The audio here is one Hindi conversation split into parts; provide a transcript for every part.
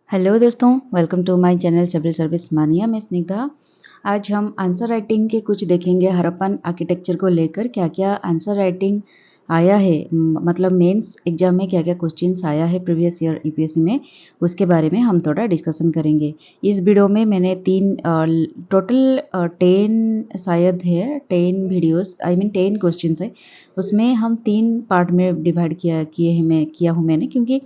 हेलो दोस्तों, welcome to my channel civil service mania. मैं स्निग्धा। आज हम आंसर राइटिंग के कुछ देखेंगे। हड़प्पन आर्किटेक्चर को लेकर क्या क्या आंसर राइटिंग आया है, मतलब मेंस एग्जाम में क्या क्या क्वेश्चंस आया है प्रीवियस ईयर यूपीएससी में, उसके बारे में हम थोड़ा डिस्कशन करेंगे। इस वीडियो में मैंने टोटल 10 शायद है 10 वीडियोस, आई मीन 10 क्वेश्चंस है। उसमें हम 3 पार्ट में डिवाइड किया हूँ मैंने, क्योंकि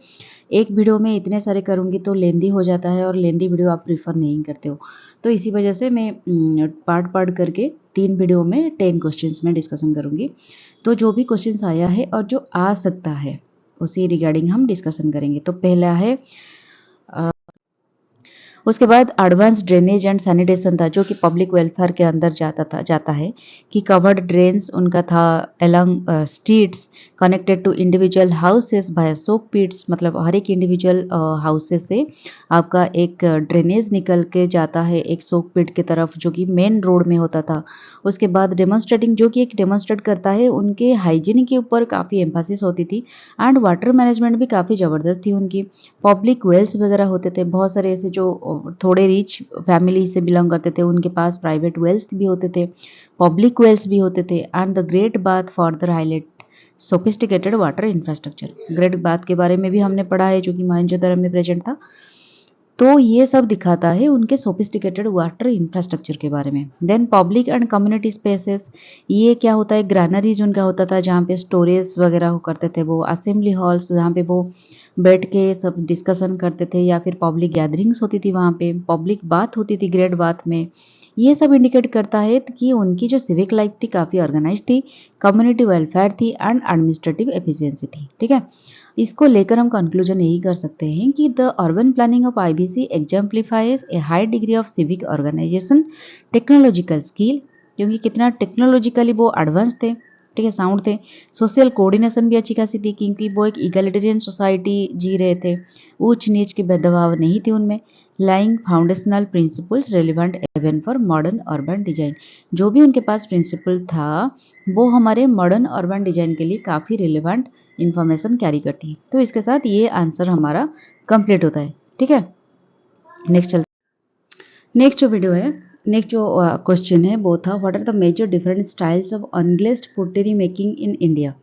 एक वीडियो में इतने सारे करूँगी तो लेंदी हो जाता है और लेंदी वीडियो आप प्रीफर नहीं करते हो। तो इसी वजह से मैं पार्ट पार्ट करके 3 वीडियो में 10 क्वेश्चंस में डिस्कशन करूँगी। तो जो भी क्वेश्चंस आया है और जो आ सकता है उसी रिगार्डिंग हम डिस्कशन करेंगे। तो पहला है, उसके बाद एडवांस ड्रेनेज एंड सैनिटेशन था, जो कि पब्लिक वेलफेयर के अंदर जाता है कि कवर्ड ड्रेन्स उनका था along streets connected to individual houses by soak pits, मतलब हर एक इंडिविजुअल हाउसेस से आपका एक ड्रेनेज निकल के जाता है एक सोक पिट की तरफ, जो कि मेन रोड में होता था। उसके बाद डेमोन्स्ट्रेटिंग, जो कि एक डेमोन्स्ट्रेट करता है उनके हाइजीन के ऊपर काफ़ी एम्फासिस होती थी एंड वाटर मैनेजमेंट भी काफ़ी ज़बरदस्त थी उनकी। पब्लिक वेल्स वगैरह होते थे, बहुत सारे ऐसे जो थोड़े रिच फैमिली से बिलोंग करते थे उनके पास प्राइवेट वेल्स भी होते थे, पब्लिक वेल्स भी होते थे। And the great bath further highlight sophisticated water infrastructure. Great bath के बारे में भी हमने पढ़ा है, जो कि मोहनजोदड़ो में प्रेजेंट था। तो ये सब दिखाता है उनके सोफिस्टिकेटेड वाटर इंफ्रास्ट्रक्चर के बारे में। Then public and community spaces, ये क्या होता है, ग्रैनरीज उनका होता था जहाँ पे स्टोरेज वगैरह करते थे वो, असेंबली हॉल्स जहाँ पे वो बैठ के सब डिस्कशन करते थे, या फिर पब्लिक गैदरिंग्स होती थी वहाँ पे, पब्लिक बात होती थी ग्रेट बात में। ये सब इंडिकेट करता है कि उनकी जो सिविक लाइफ थी काफ़ी ऑर्गेनाइज थी, कम्युनिटी वेलफेयर थी एंड एडमिनिस्ट्रेटिव एफिशिएंसी थी। ठीक है, इसको लेकर हम कंक्लूजन यही कर सकते हैं कि the urban planning of IBC exemplifies a high degree of civic organization technological skill, क्योंकि कितना टेक्नोलॉजिकली वो एडवांस थे, ठीक है, साउंड थे। सोशल कोऑर्डिनेशन भी अच्छी खासी थी, क्योंकि वो एक इगैलिटेरियन सोसाइटी जी रहे थे, ऊंच नीच के भेदभाव नहीं थे उनमें। Lying foundational principles relevant even for modern urban design, जो भी उनके पास प्रिंसिपल था वो हमारे मॉडर्न अर्बन डिजाइन के लिए काफ़ी रिलेवेंट इंफॉर्मेशन कैरी करती है। तो इसके साथ ये आंसर हमारा कंप्लीट होता है। ठीक है, नेक्स्ट चलते। नेक्स्ट जो वीडियो है, नेक्स्ट जो क्वेश्चन है वो था, what are the major different styles of unglazed pottery making in India.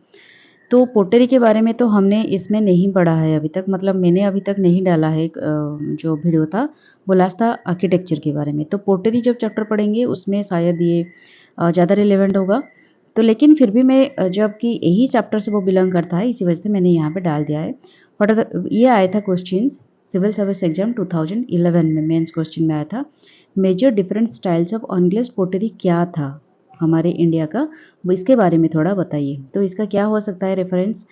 तो पोटरी के बारे में तो हमने इसमें नहीं पढ़ा है अभी तक, मतलब मैंने अभी तक नहीं डाला है। जो वीडियो था वो लास्ट था आर्किटेक्चर के बारे में। तो पोटरी जब चैप्टर पढ़ेंगे उसमें शायद ये ज़्यादा रिलेवेंट होगा। तो लेकिन फिर भी मैं जबकि यही चैप्टर से वो बिलोंग करता है, इसी वजह से मैंने यहाँ पे डाल दिया है। ये आया था क्वेश्चन सिविल सर्विस एग्जाम 2011 में, मेंस क्वेश्चन में आया था, major different styles of unglazed पोटरी क्या था हमारे इंडिया का, वो इसके बारे में थोड़ा बताइए। तो इसका क्या हो सकता है reference,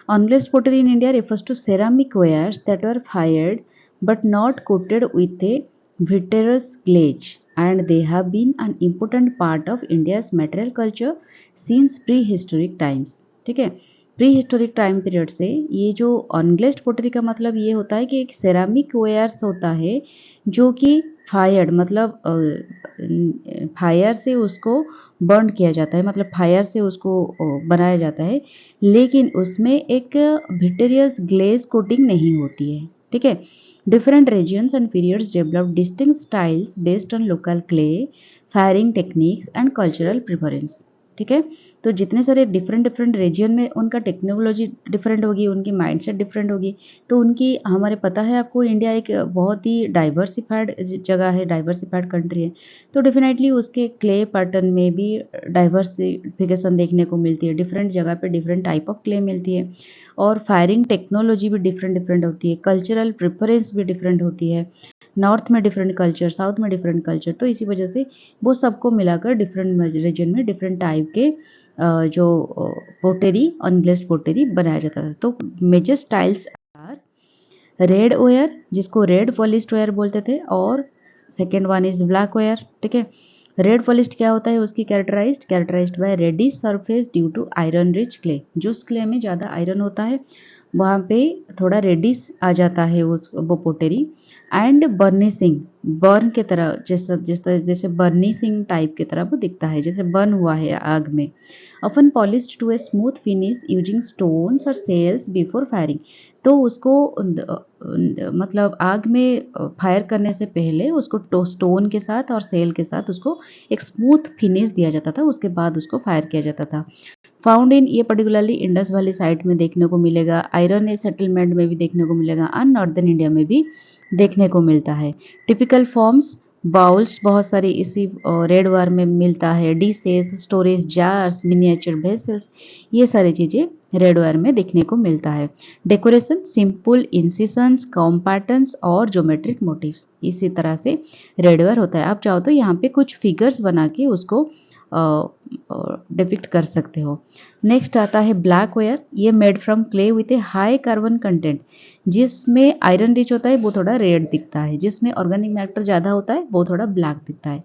unglazed pottery in India refers to ceramic wares that were fired but not coated with a vitreous glaze, and they have been an important part of India's material culture since prehistoric times। ठीक है, प्री हिस्टोरिक टाइम पीरियड से ये जो अनग्लेज्ड पोटरी का मतलब ये होता है कि एक सेरामिक वेयर्स होता है जो कि फायर्ड, मतलब फायर से उसको बर्न किया जाता है, मतलब फायर से उसको बनाया जाता है, लेकिन उसमें एक विटेरियस ग्लेज कोटिंग नहीं होती है। ठीक है, different regions and periods develop distinct styles based on local clay, firing techniques and cultural preference. ठीक है, तो जितने सारे डिफरेंट डिफरेंट रीजन में उनका टेक्नोलॉजी डिफरेंट होगी, उनकी माइंडसेट डिफरेंट होगी। तो उनकी हमारे पता है आपको, इंडिया एक बहुत ही डाइवर्सिफाइड जगह है, डाइवर्सिफाइड कंट्री है। तो डेफिनेटली उसके क्ले पैटर्न में भी डाइवर्सिफिकेशन देखने को मिलती है, डिफरेंट जगह पे डिफरेंट टाइप ऑफ क्ले मिलती है, और फायरिंग टेक्नोलॉजी भी डिफरेंट डिफरेंट होती है, कल्चरल प्रेफरेंस भी डिफरेंट होती है, नॉर्थ में डिफरेंट कल्चर, साउथ में डिफरेंट कल्चर। तो इसी वजह से वो सबको मिलाकर डिफरेंट रीजन में डिफरेंट टाइप के जो पोटेरी अनग्लेज्ड पोटेरी बनाया जाता था। तो major styles are red ware, जिसको रेड पॉलिश्ड वेयर बोलते थे, और second one is black ware. ठीक है, रेड पॉलिश्ड क्या होता है, उसकी characterised by reddish surface due to iron rich clay, जिस क्ले में ज़्यादा आयरन होता है वहाँ पे थोड़ा रेडिश आ जाता है उस वो पोटेरी। एंड बर्निशिंग, बर्न की तरह, जैसे बर्निशिंग टाइप की तरह वो दिखता है, जैसे बर्न हुआ है आग में। often polished to a smooth finish using stones or shells before firing। तो उसको मतलब आग में फायर करने से पहले उसको स्टोन के साथ और सेल के साथ उसको एक स्मूथ फिनिश दिया जाता था, उसके बाद उसको फायर किया जाता था। फाउंड इन ये पर्टिकुलरली इंडस वैली साइड में देखने को मिलेगा, आयरन एज सेटलमेंट में भी देखने को मिलेगा एंड नॉर्दर्न इंडिया में भी देखने को मिलता है। टिपिकल फॉर्म्स बाउल्स बहुत सारी इसी रेड वार में मिलता है, dishes, storage jars, miniature vessels, ये सारी चीज़ें रेड वार में देखने को मिलता है। डेकोरेशन सिंपल इंसिशंस, कॉम पैटर्न्स और ज्योमेट्रिक मोटिव्स, इसी तरह से रेड वार होता है। आप चाहो तो यहाँ पे कुछ फिगर्स बना के उसको डिपिक्ट कर सकते हो। नेक्स्ट आता है ब्लैक वेयर, ये made from clay with A high carbon content, जिसमें आयरन रिच होता है वो थोड़ा रेड दिखता है, जिसमें ऑर्गेनिक मैटर ज़्यादा होता है वो थोड़ा ब्लैक दिखता है।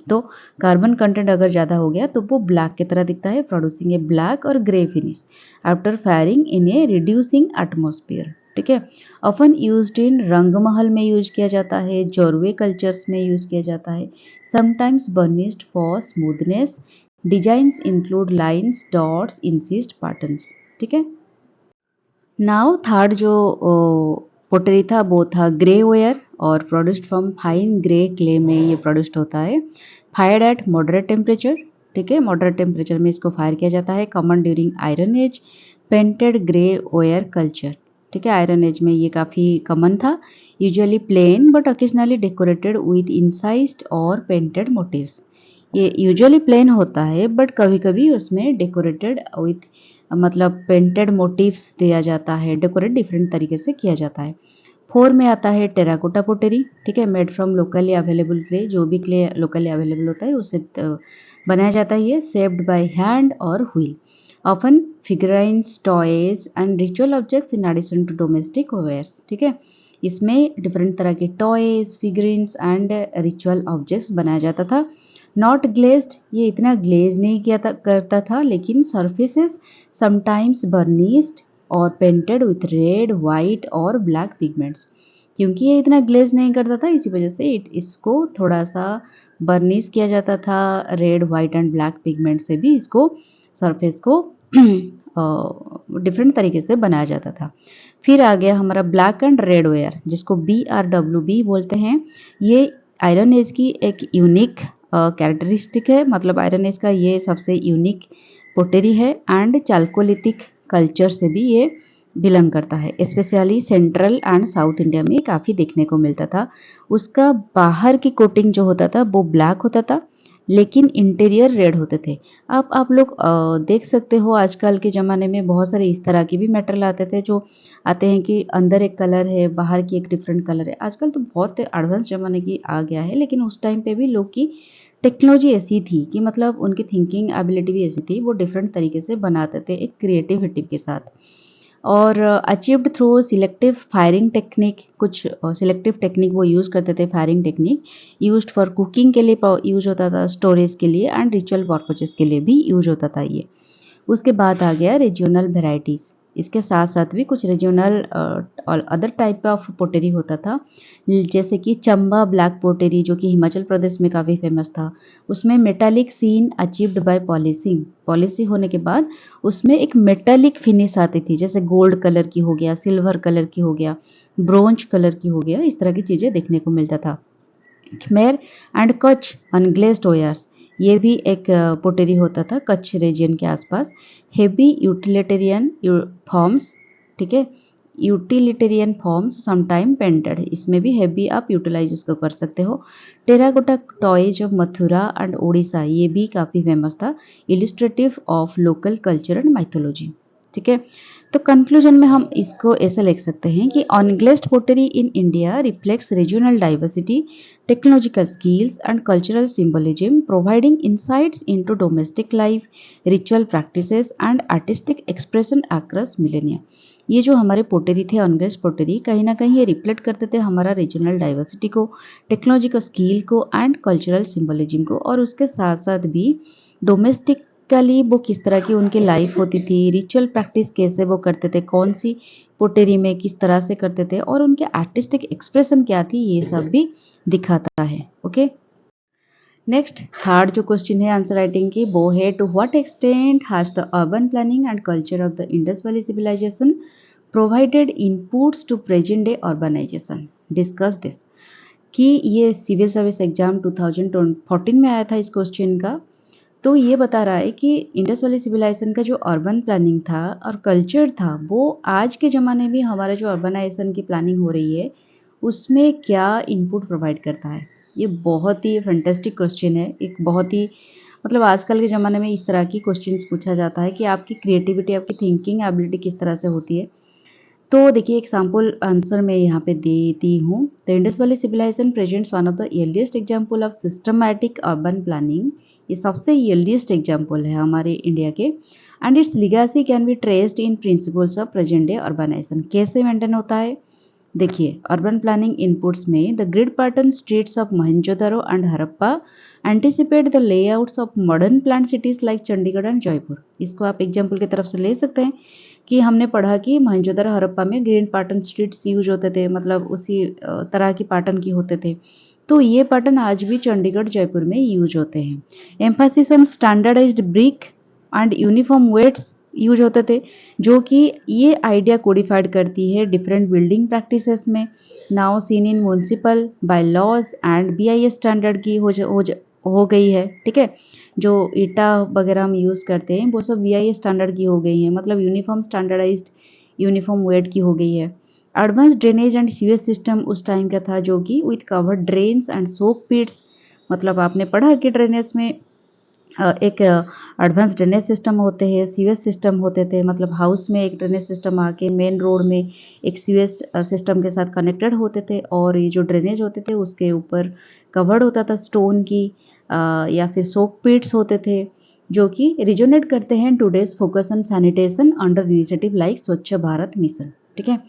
तो कार्बन कंटेंट अगर ज़्यादा हो गया तो वो ब्लैक की तरह दिखता है, प्रोड्यूसिंग ए ब्लैक और grey finish after firing in a reducing atmosphere. ठीक है, ऑफन यूज्ड इन रंगमहल में यूज किया जाता है, जोरवे कल्चर्स में यूज किया जाता है, sometimes burnished for smoothness, designs include lines, dots, insist patterns. ठीक है, नाउ थर्ड जो पोटरी था वो था ग्रे वेयर और produced from fine grey clay में ये प्रोड्यूस्ड होता है, फायर्ड एट मॉडरेट टेम्परेचर। ठीक है, मॉडरेट टेम्परेचर में इसको फायर किया जाता है, common during iron age, painted grey ware culture. ठीक है, आयरन एज में ये काफ़ी कॉमन था, usually plain but occasionally decorated with incised और पेंटेड मोटिव्स। ये यूजुअली प्लेन होता है बट कभी कभी उसमें डेकोरेटेड विथ मतलब पेंटेड मोटिव्स दिया जाता है, डेकोरेट डिफरेंट तरीके से किया जाता है। फोर में आता है टेराकोटा पोटेरी। ठीक है, made from locally available clay, जो भी क्ले लोकली अवेलेबल होता है उससे बनाया जाता है, ये शेप्ड बाय हैंड और wheel, often figurines, toys and ritual objects in addition to domestic wares. ठीक है, इसमें डिफरेंट तरह के toys, figurines and ritual objects बनाया जाता था। नॉट ग्लेज्ड, ये इतना ग्लेज नहीं किया करता था, लेकिन सर्फेसेस समटाइम्स बर्निश्ड और पेंटेड विथ रेड, वाइट और ब्लैक पिगमेंट्स। क्योंकि ये इतना ग्लेज नहीं करता था, इसी वजह से इसको थोड़ा सा बर्निश किया जाता था, red, white and black pigment से भी इसको सरफेस को डिफरेंट तरीके से बनाया जाता था। फिर आ गया हमारा ब्लैक एंड रेड वेयर, जिसको BRWB बोलते हैं। ये आयरन एज की एक यूनिक कैरेक्टरिस्टिक है, मतलब आयरन एज का ये सबसे यूनिक पोटेरी है एंड चाल्कोलिथिक कल्चर से भी ये बिलोंग करता है, specially central and south India में काफ़ी देखने को मिलता था। उसका बाहर की कोटिंग जो होता था वो ब्लैक होता था, लेकिन इंटीरियर रेड होते थे। आप लोग देख सकते हो आजकल के ज़माने में बहुत सारे इस तरह के भी मटेरियल आते थे, जो आते हैं कि अंदर एक कलर है, बाहर की एक डिफरेंट कलर है। आजकल तो बहुत एडवांस ज़माने की आ गया है, लेकिन उस टाइम पे भी लोग की टेक्नोलॉजी ऐसी थी कि मतलब उनकी थिंकिंग एबिलिटी भी ऐसी थी, वो डिफरेंट तरीके से बनाते थे एक क्रिएटिविटी के साथ। और achieved through selective firing technique, कुछ सिलेक्टिव टेक्निक वो यूज़ करते थे, firing technique used for cooking के लिए यूज होता था, स्टोरेज के लिए एंड रिचुअल पर्पजेस के लिए भी यूज होता था ये। उसके बाद आ गया रीजनल वेराइटीज़, इसके साथ साथ भी कुछ रीजनल और अदर टाइप ऑफ पोटेरी होता था, जैसे कि चंबा ब्लैक पोटेरी, जो कि हिमाचल प्रदेश में काफ़ी फेमस था। उसमें metallic sheen achieved by polishing, पॉलिशी होने के बाद उसमें एक मेटालिक फिनिश आती थी, जैसे गोल्ड कलर की हो गया, सिल्वर कलर की हो गया, ब्रोंज कलर की हो गया, इस तरह की चीज़ें देखने को मिलता था। खमेर एंड कच्छ अनग्लेज्ड वेयर्स, ये भी एक पोटेरी होता था कच्छ रीजन के आसपास। हेवी यूटिलिटेरियन फॉर्म्स, ठीक है, यूटिलिटेरियन फॉर्म्स समटाइम पेंटेड, इसमें भी हेवी आप यूटिलाइज उसको कर सकते हो। Terracotta toys of Mathura and Odisha, ये भी काफ़ी फेमस था, illustrative of local culture and mythology. ठीक है, तो कंक्लूजन में हम इसको ऐसे लिख सकते हैं कि unglazed pottery in India reflects regional diversity, technological skills and cultural symbolism, providing insights into domestic life, ritual practices and artistic expression across millennia। ये जो हमारे पोटेरी थे, अनग्लेज्ड पोटेरी, कहीं ना कहीं ये रिफ्लेक्ट करते थे हमारा रीजनल डाइवर्सिटी को, टेक्नोलॉजिकल स्किल को एंड कल्चरल सिम्बोलिज्म को, और उसके साथ साथ भी डोमेस्टिकली वो किस तरह की उनकी लाइफ होती थी, रिचुअल प्रैक्टिस कैसे वो करते थे, कौन सी पोटेरी में किस तरह से करते थे, और उनके आर्टिस्टिक एक्सप्रेशन क्या थी, ये सब भी दिखाता है। ओके, नेक्स्ट थर्ड जो क्वेश्चन है आंसर राइटिंग की, वो है to what extent has the urban planning and culture of the Indus valley civilisation provided inputs to present day urbanisation. Discuss this. कि ये सिविल सर्विस एग्जाम 2014 में आया था इस क्वेश्चन का। तो ये बता रहा है कि इंडस वैली सिविलाइजेशन का जो अर्बन प्लानिंग था और कल्चर था, वो आज के ज़माने में हमारा जो अर्बनाइजेशन की प्लानिंग हो रही है उसमें क्या इनपुट प्रोवाइड करता है। ये बहुत ही फैंटास्टिक क्वेश्चन है। एक बहुत ही मतलब आजकल के ज़माने में इस तरह की क्वेश्चंस पूछा जाता है कि आपकी क्रिएटिविटी, आपकी थिंकिंग एबिलिटी किस तरह से होती है। तो देखिए एक सैम्पल आंसर मैं यहाँ पे देती हूँ। The Indus valley civilization presents one of the earliest example of systematic urban planning. ये सबसे अर्लीस्ट एग्जाम्पल है हमारे इंडिया के। And its legacy can be traced in principles of present day urbanization. कैसे मेंटेन होता है? देखिए अर्बन प्लानिंग इनपुट्स में the grid pattern streets of Mohenjodaro and Harappa anticipate the layouts of modern plan cities like Chandigarh and Jaipur. इसको आप एग्जाम्पल की तरफ से ले सकते हैं कि हमने पढ़ा कि मोहनजोदड़ो हड़प्पा में ग्रीन पैटर्न स्ट्रीट्स यूज होते थे, मतलब उसी तरह की पैटर्न की होते थे। तो ये पैटर्न आज भी चंडीगढ़ जयपुर में यूज होते हैं। Emphasis on standardized brick and uniform weights use होते थे, जो कि ये आइडिया कोडिफाइड करती है डिफरेंट बिल्डिंग प्रैक्टिसेस में। Now seen in municipal by laws and BIS standard की हो गई है। ठीक है, जो ईटा वगैरह हम यूज़ करते हैं वो सब बीआईएस स्टैंडर्ड की हो गई है, मतलब यूनिफॉर्म स्टैंडर्डाइज्ड यूनिफॉर्म वेट की हो गई है। Advance drainage and sewage system उस टाइम का था, जो कि with covered drains and soak pits. मतलब आपने पढ़ा कि ड्रेनेज में एक एडवांस ड्रेनेज सिस्टम होते हैं, सीवेज सिस्टम होते थे। मतलब हाउस में एक ड्रेनेज सिस्टम आके मेन रोड में एक सीवेज सिस्टम के साथ कनेक्टेड होते थे, और ये जो ड्रेनेज होते थे उसके ऊपर कवर्ड होता था स्टोन की या फिर सोक पिट्स होते थे, जो कि रिजोनेट करते हैं today's focus on sanitation under initiative like Swachh Bharat mission. ठीक है,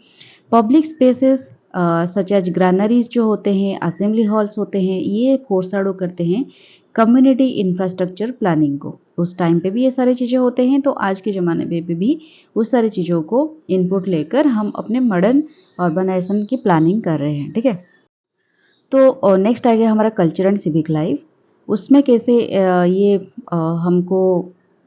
public spaces such as granaries जो होते हैं, असेंबली हॉल्स होते हैं, ये फोरसाडो करते हैं कम्युनिटी इंफ्रास्ट्रक्चर प्लानिंग को। उस टाइम पे भी ये सारी चीज़ें होते हैं, तो आज के ज़माने में भी उस सारी चीज़ों को इनपुट लेकर हम अपने मॉडर्न ऑर्गेनाइजेशन की प्लानिंग कर रहे हैं। ठीक है, तो नेक्स्ट आ गया हमारा कल्चर एंड सिविक लाइफ। उसमें कैसे ये हमको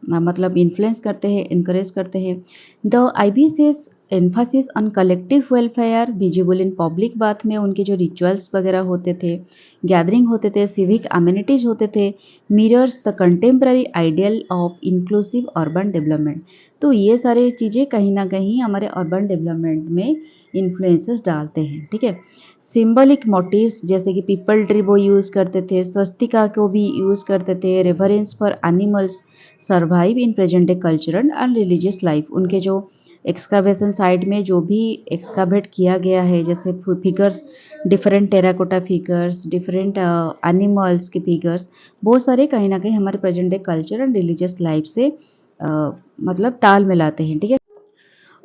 मतलब इन्फ्लुएंस करते हैं, इनकरेज करते हैं। The IBC's emphasis on collective welfare visible in public बात में उनके जो रिचुअल्स वगैरह होते थे, गैदरिंग होते थे, सिविक अम्यूनिटीज होते थे, mirrors the contemporary ideal of inclusive urban development. तो ये सारी चीज़ें कहीं ना कहीं हमारे अर्बन डेवलपमेंट में इन्फ्लुएंसेस डालते हैं। ठीक है, सिंबलिक मोटिव्स जैसे कि पीपल ट्री वो यूज़ करते थे, स्वस्तिका को भी यूज़ करते थे, reference for animals survive in present day cultural and religious life. उनके जो एक्सकावेशन साइट में जो भी एक्सकावेट किया गया है, जैसे figures, different terracotta figures, different animals के फिगर्स, बहुत सारे कहीं ना कहीं हमारे present day culture and religious life से मतलब ताल मिलाते हैं। ठीक है,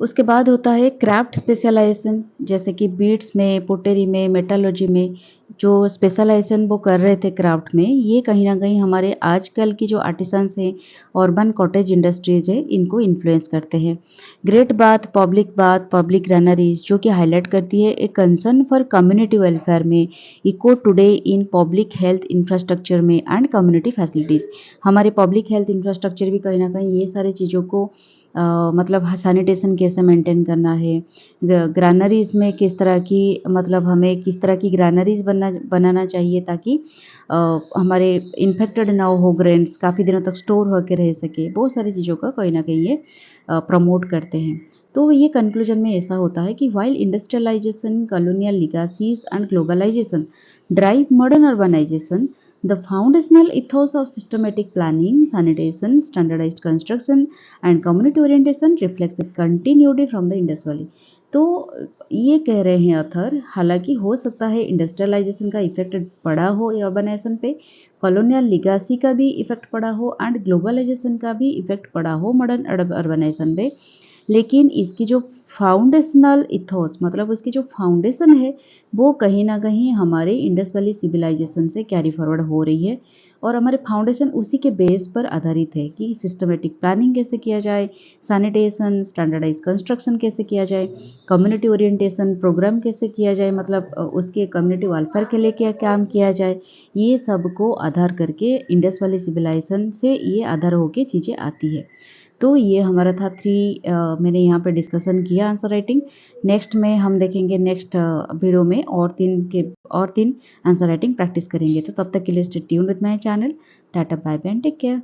उसके बाद होता है क्राफ्ट स्पेशलाइजेशन, जैसे कि बीड्स में, पोटेरी में, मेटालॉजी में जो स्पेशलाइजेशन वो कर रहे थे क्राफ्ट में, ये कहीं ना कहीं हमारे आजकल की जो आर्टिसंस हैं, अर्बन कॉटेज इंडस्ट्रीज है, इनको इन्फ्लुएंस करते हैं। ग्रेट बाथ, पब्लिक ग्रैनरीज जो कि हाईलाइट करती है एक कंसर्न फॉर कम्युनिटी वेलफेयर में, echo today in public health infrastructure में एंड कम्युनिटी फैसिलिटीज़। हमारे पब्लिक हेल्थ इंफ्रास्ट्रक्चर भी कहीं ना कहीं ये सारी चीज़ों को मतलब सैनिटेशन कैसे मेंटेन करना है, ग्रैनरीज में किस तरह की, मतलब हमें किस तरह की ग्रैनरीज बनाना चाहिए ताकि हमारे इन्फेक्टेड ना हो, ग्रेन्स काफ़ी दिनों तक स्टोर होकर रह सके। बहुत सारी चीज़ों का कहीं ना कहीं ये प्रमोट करते हैं। तो ये कंक्लूजन में ऐसा होता है कि while industrialization, colonial legacies and globalization drive modern urbanization, the foundational ethos of systematic planning, sanitation, standardized construction and community orientation reflects a continuity from the Indus Valley। तो ये कह रहे हैं ऑथर, हालांकि हो सकता है इंडस्ट्रियलाइजेशन का इफेक्ट पड़ा हो अर्बनाइजेशन पे, कॉलोनियल लिगासी का भी इफेक्ट पड़ा हो एंड ग्लोबलाइजेशन का भी इफेक्ट पड़ा हो मॉडर्न अर्बनाइजेशन पे, लेकिन इसकी जो फाउंडेशनल इथोस, मतलब उसकी जो फाउंडेशन है, वो कहीं ना कहीं हमारे इंडस वैली सिविलाइजेशन से कैरी फॉरवर्ड हो रही है, और हमारे फाउंडेशन उसी के बेस पर आधारित है कि सिस्टमेटिक प्लानिंग कैसे किया जाए, सैनिटेशन, स्टैंडर्डाइज कंस्ट्रक्शन कैसे किया जाए, कम्युनिटी ओरिएंटेशन प्रोग्राम कैसे किया जाए, मतलब उसके कम्युनिटी वेलफेयर के लिए क्या काम किया जाए। ये सब को आधार करके इंडस वैली सिविलाइजेशन से ये आधार होके चीज़ें आती है। तो ये हमारा था 3 मैंने यहाँ पे डिस्कशन किया आंसर राइटिंग। नेक्स्ट में हम देखेंगे नेक्स्ट वीडियो में और 3 आंसर राइटिंग प्रैक्टिस करेंगे। तो तब तक के लिए stay tuned with my channel. Tata bye bye and take care.